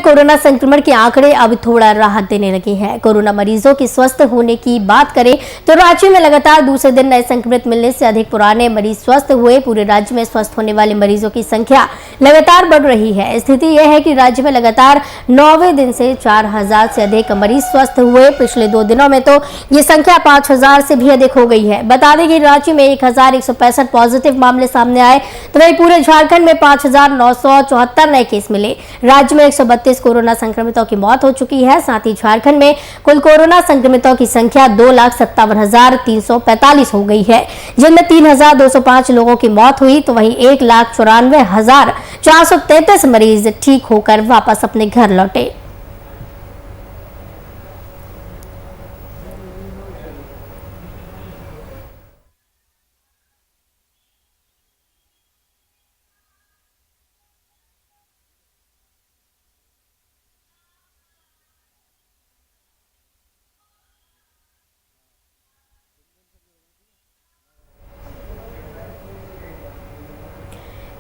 Corona संक्रमण के आंकड़े अब थोड़ा राहत देने लगे हैं। कोरोना मरीजों की स्वस्थ होने की बात करें तो राज्य में लगातार दूसरे दिन नए संक्रमित मिलने से अधिक पुराने मरीज स्वस्थ हुए। पूरे राज्य में स्वस्थ होने वाले मरीजों की संख्या लगातार बढ़ रही है। स्थिति यह है कि राज्य में लगातार 9वें दिन से 4000 से अधिक मरीज स्वस्थ हुए। पिछले 2 दिनों में तो ये संख्या 5000 से भी अधिक हो गई है। बता दें कि राज्य में 1165 पॉजिटिव मामले सामने आए, तो वहीं पूरे झारखंड में 5974 नए केस मिले। राज्य में 132 कोरोना संक्रमितों की मौत हो चुकी है। साथ ही झारखंड में कुल कोरोना संक्रमितों की संख्या 2,57,345 हो गई है, जिनमें 3,205 लोगों की मौत हुई, तो वहीं 1,94,433 मरीज ठीक होकर वापस अपने घर लौटे।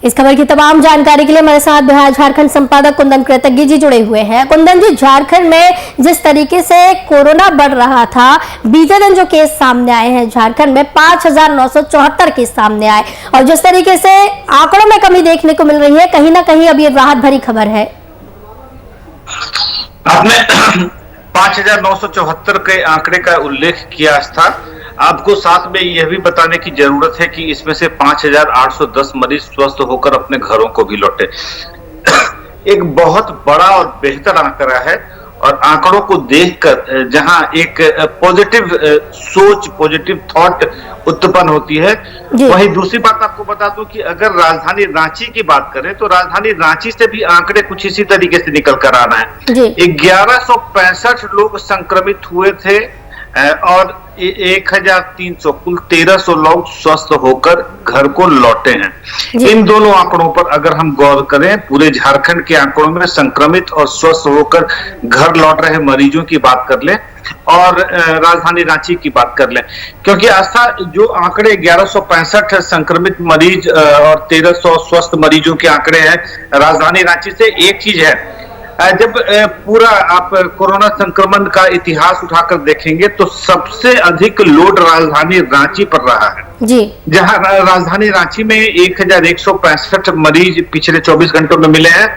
इस खबर की तमाम जानकारी के लिए हमारे साथ बिहार झारखंड संपादक कुंदन कृतज्ञ जी जुड़े हुए हैं। कुंदन जी, झारखंड में जिस तरीके से कोरोना बढ़ रहा था, बीते दिन जो केस सामने आए हैं झारखंड में 5974 केस सामने आए, और जिस तरीके से आंकड़ों में कमी देखने को मिल रही है, कहीं ना कहीं अब ये राहत भरी खबर है। आपने 5974 के आंकड़े का उल्लेख किया था। आपको साथ में यह भी बताने की जरूरत है कि इसमें से 5810 मरीज स्वस्थ होकर अपने घरों को भी लौटे। एक बहुत बड़ा और बेहतर आंकड़ा है, और आंकड़ों को देखकर जहां एक पॉजिटिव सोच, पॉजिटिव थॉट उत्पन्न होती है, वहीं दूसरी बात आपको बता दूं कि अगर राजधानी रांची की बात करें तो राजधानी रांची से भी आंकड़े कुछ इसी तरीके से निकल कर आना है। 1165 लोग संक्रमित हुए थे और 1300 कुल 1300 लोग स्वस्थ होकर घर को लौटे हैं। इन दोनों आंकड़ों पर अगर हम गौर करें, पूरे झारखंड के आंकड़ों में संक्रमित और स्वस्थ होकर घर लौट रहे मरीजों की बात कर लें और राजधानी रांची की बात कर लें, क्योंकि आस्था जो आंकड़े 1165 संक्रमित मरीज और 1300 स्वस्थ मरीजों के आंकड़े हैं राजधानी रांची से, एक चीज है, जब पूरा आप कोरोना संक्रमण का इतिहास उठाकर देखेंगे तो सबसे अधिक लोड राजधानी रांची पर रहा है जी, जहां राजधानी रांची में 1165 मरीज पिछले 24 घंटों में मिले हैं।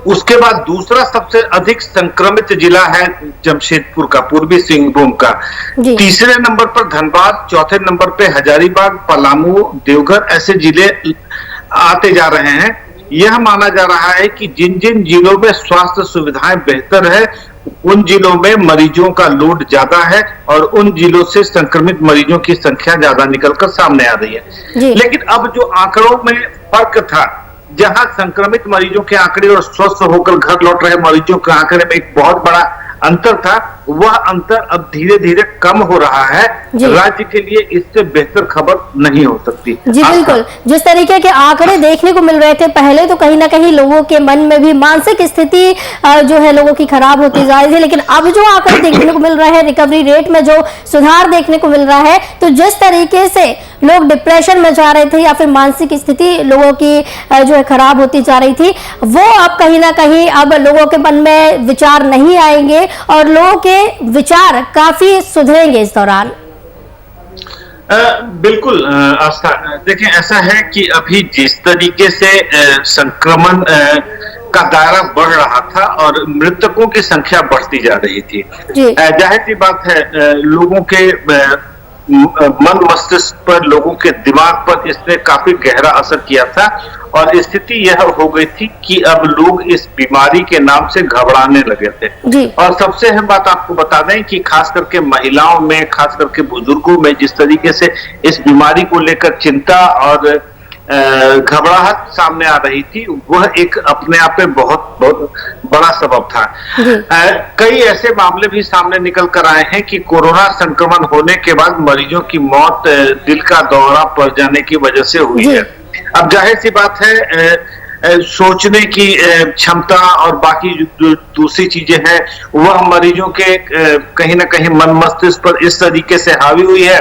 उसके बाद दूसरा सबसे अधिक संक्रमित जिला है जमशेदपुर का, पूर्वी सिंहभूम का। तीसरे नंबर पर धनबाद, चौथे नंबर पे हजारीबाग, पलामू, देवघर, ऐसे जिले आते जा रहे हैं। यह माना जा रहा है कि जिन जिन जिलों में स्वास्थ्य सुविधाएं बेहतर है, उन जिलों में मरीजों का लोड ज्यादा है और उन जिलों से संक्रमित मरीजों की संख्या ज्यादा निकलकर सामने आ रही है। लेकिन अब जो आंकड़ों में फर्क था, जहां संक्रमित मरीजों के आंकड़े और स्वस्थ होकर घर लौट रहे मरीजों के आंकड़े में एक बहुत बड़ा अंतर था, वह अंतर अब धीरे धीरे कम हो रहा है। राज्य के लिए इससे बेहतर खबर नहीं हो सकती। जी बिल्कुल, जिस तरीके के आंकड़े देखने को मिल रहे थे पहले, तो कहीं ना कहीं लोगों के मन में भी मानसिक स्थिति जो है लोगों की खराब होती जा रही थी, लेकिन अब जो आंकड़े देखने को मिल रहे हैं, रिकवरी रेट में जो सुधार देखने को मिल रहा है, तो जिस तरीके से लोग डिप्रेशन में जा रहे थे या फिर मानसिक स्थिति लोगों की जो है खराब होती जा रही थी, वो अब कहीं ना कहीं अब लोगों के मन में विचार नहीं आएंगे और लोगों के विचार काफी सुधरेंगे इस दौरान। बिल्कुल आस्था, देखें ऐसा है कि अभी जिस तरीके से संक्रमण का दायरा बढ़ रहा था और मृतकों की संख्या बढ़ती जा रही थी, जाहिर सी बात है लोगों के मन मस्तिष्क पर, लोगों के दिमाग पर इसने काफी गहरा असर किया था, और स्थिति यह हो गई थी कि अब लोग इस बीमारी के नाम से घबराने लगे थे। और सबसे अहम बात आपको बता दें कि खास करके महिलाओं में, खास करके बुजुर्गों में जिस तरीके से इस बीमारी को लेकर चिंता और घबराहट सामने आ रही थी, वह एक अपने आप में बहुत बड़ा सबब था। कई ऐसे मामले भी सामने निकल कर आए हैं कि कोरोना संक्रमण होने के बाद मरीजों की मौत दिल का दौरा पड़ जाने की वजह से हुई है। अब जाहिर सी बात है सोचने की क्षमता और बाकी जो दूसरी चीजें हैं, वह मरीजों के कहीं ना कहीं मन मस्तिष्क पर इस तरीके से हावी हुई है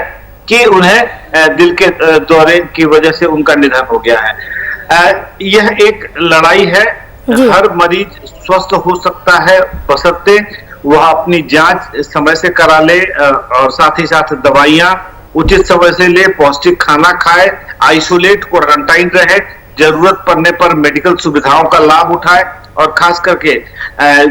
कि उन्हें दिल के दौरे की वजह से उनका निधन हो गया है। यह एक लड़ाई है जी। हर मरीज स्वस्थ हो सकता है बशर्ते वह अपनी जांच समय से करा ले और साथ ही साथ दवाइयां उचित समय से ले, पौष्टिक खाना खाए, आइसोलेट क्वारंटाइन रहे, जरूरत पड़ने पर मेडिकल सुविधाओं का लाभ उठाए और खास करके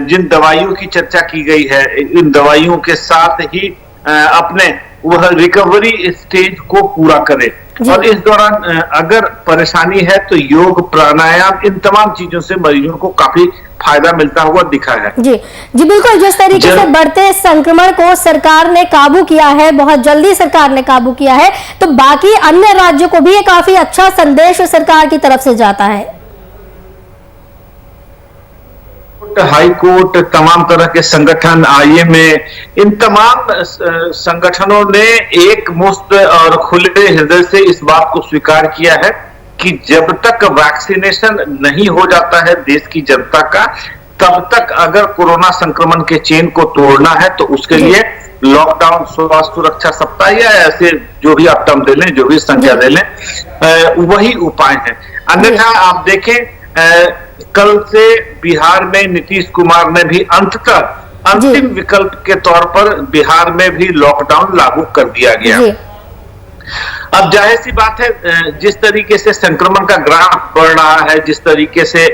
जिन दवाइयों की चर्चा की गई है इन दवाइयों के साथ ही अपने वह रिकवरी स्टेज को पूरा करे। और इस दौरान अगर परेशानी है तो योग, प्राणायाम, इन तमाम चीजों से मरीजों को काफी फायदा मिलता हुआ दिखा है। जी जी बिल्कुल, जिस तरीके से बढ़ते संक्रमण को सरकार ने काबू किया है, बहुत जल्दी सरकार ने काबू किया है, तो बाकी अन्य राज्यों को भी ये काफी अच्छा संदेश सरकार की तरफ से जाता है। हाई कोर्ट, तमाम तरह के संगठन, आईएमए, इन तमाम संगठनों ने एक मुश्त और खुले हृदय से इस बात को स्वीकार किया है कि जब तक वैक्सीनेशन नहीं हो जाता है देश की जनता का, तब तक अगर कोरोना संक्रमण के चेन को तोड़ना है तो उसके लिए लॉकडाउन, स्वास्थ्य सुरक्षा सप्ताह या ऐसे जो भी आप टर्म दे लें, जो भी संख्या दे लें, वही उपाय है। अन्यथा आप देखें कल से बिहार में नीतीश कुमार ने भी अंततः अंतिम विकल्प के तौर पर बिहार में भी लॉकडाउन लागू कर दिया गया। अब जाहिर सी बात है, जिस तरीके से संक्रमण का ग्राफ बढ़ रहा है, जिस तरीके से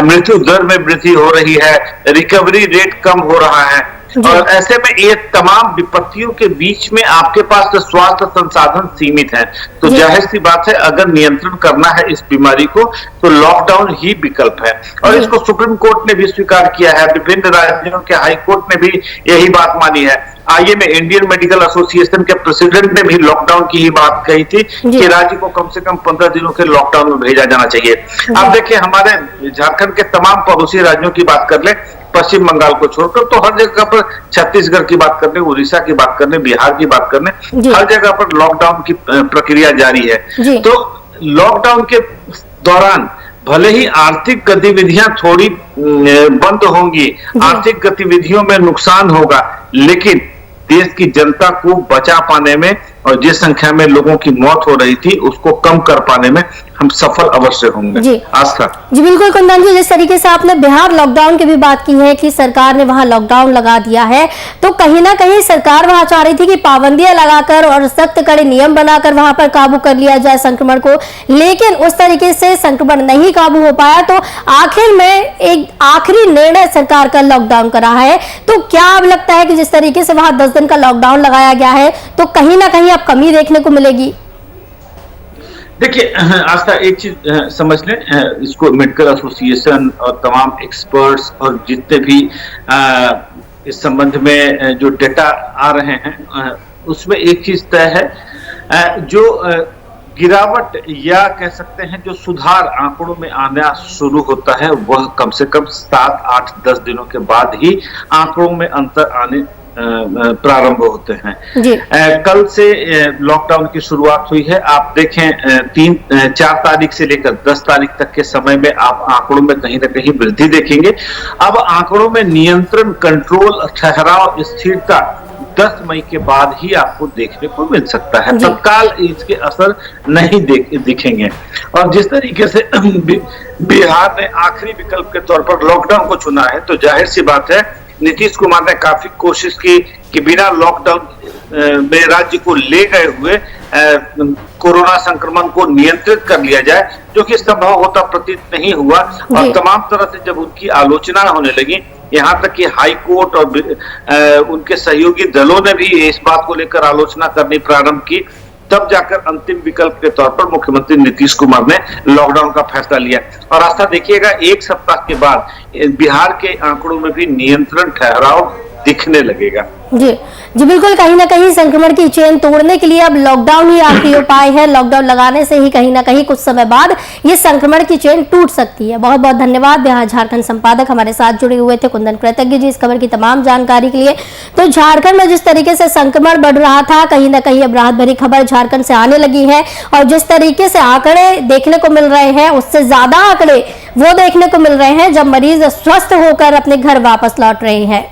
मृत्यु दर में वृद्धि हो रही है, रिकवरी रेट कम हो रहा है, और ऐसे में ये तमाम विपत्तियों के बीच में आपके पास तो स्वास्थ्य संसाधन सीमित है, तो जाहिर सी बात है अगर नियंत्रण करना है इस बीमारी को तो लॉकडाउन ही विकल्प है। और इसको सुप्रीम कोर्ट ने भी स्वीकार किया है, विभिन्न राज्यों के हाई कोर्ट ने भी यही बात मानी है। आईएमए, इंडियन मेडिकल एसोसिएशन के प्रेसिडेंट ने भी लॉकडाउन की ही बात कही थी कि राज्य को कम से कम 15 दिनों के लॉकडाउन में भेजा जाना चाहिए। अब देखिए, हमारे झारखंड के तमाम पड़ोसी राज्यों की बात कर ले, पश्चिम बंगाल को छोड़कर, तो हर जगह पर, छत्तीसगढ़ की बात करने, उड़ीसा की बात करने, बिहार की बात करने, हर जगह पर लॉकडाउन की प्रक्रिया जारी है। तो लॉकडाउन के दौरान भले ही आर्थिक गतिविधियां थोड़ी बंद होंगी, आर्थिक गतिविधियों में नुकसान होगा, लेकिन देश की जनता को बचा पाने में और जिस संख्या में लोगों की मौत हो रही थी उसको कम कर पाने में हम सफल अवश्य होंगे। जी आस्था जी बिल्कुल कुंदन जी, जिस तरीके से आपने बिहार लॉकडाउन की भी बात की है कि सरकार ने वहां लॉकडाउन लगा दिया है, तो कहीं ना कहीं सरकार वहां चाह रही थी कि पाबंदियां लगाकर और सख्त कड़े नियम बनाकर वहां पर काबू कर लिया जाए संक्रमण को, लेकिन उस तरीके से संक्रमण नहीं काबू हो पाया, तो आखिर में एक आखिरी निर्णय सरकार का लॉकडाउन का रहा है। तो क्या अब लगता है कि जिस तरीके से वहां 10 दिन का लॉकडाउन लगाया गया है तो कहीं ना कहीं अब कमी देखने को मिलेगी? देखिए आस्था, एक चीज समझ लें, इसको मेडिकल एसोसिएशन और तमाम एक्सपर्ट्स और जितने भी इस संबंध में जो डेटा आ रहे हैं उसमें एक चीज तय है, जो गिरावट या कह सकते हैं जो सुधार आंकड़ों में आना शुरू होता है वह कम से कम 7, 8, 10 दिनों के बाद ही आंकड़ों में अंतर आने प्रारंभ होते हैं। कल से लॉकडाउन की शुरुआत हुई है। आप देखें 4 तारीख से लेकर 10 तारीख तक के समय में आप आंकड़ों में कहीं ना कहीं वृद्धि देखेंगे। अब आंकड़ों में नियंत्रण, कंट्रोल, ठहराव, स्थिरता 10 मई के बाद ही आपको देखने को मिल सकता है, तत्काल इसके असर नहीं दिखेंगे। और जिस तरीके से बिहार ने आखिरी विकल्प के तौर पर लॉकडाउन को चुना है, तो जाहिर सी बात है नीतीश कुमार ने काफी कोशिश की कि बिना लॉकडाउन में राज्य को ले गए हुए कोरोना संक्रमण को नियंत्रित कर लिया जाए, जो कि संभव होता प्रतीत नहीं हुआ। और तमाम तरह से जब उनकी आलोचना होने लगी, यहाँ तक कि हाई कोर्ट और उनके सहयोगी दलों ने भी इस बात को लेकर आलोचना करनी प्रारंभ की, तब जाकर अंतिम विकल्प के तौर पर मुख्यमंत्री नीतीश कुमार ने लॉकडाउन का फैसला लिया। और आस्था देखिएगा, 1 सप्ताह के बाद बिहार के आंकड़ों में भी नियंत्रण, ठहराव दिखने लगेगा। जी बिल्कुल, कहीं ना कहीं संक्रमण की चेन तोड़ने के लिए अब लॉकडाउन ही आखिरी उपाय है। लॉकडाउन लगाने से ही कहीं ना कहीं कुछ समय बाद ये संक्रमण की चेन टूट सकती है। बहुत बहुत धन्यवाद। बिहार झारखंड संपादक हमारे साथ जुड़े हुए थे कुंदन कृतज्ञ जी, इस खबर की तमाम जानकारी के लिए। तो झारखंड में जिस तरीके से संक्रमण बढ़ रहा था, कहीं ना कहीं अब राहत भरी खबर झारखंड से आने लगी है, और जिस तरीके से आंकड़े देखने को मिल रहे हैं उससे ज्यादा आंकड़े वो देखने को मिल रहे हैं जब मरीज स्वस्थ होकर अपने घर वापस लौट रहे हैं।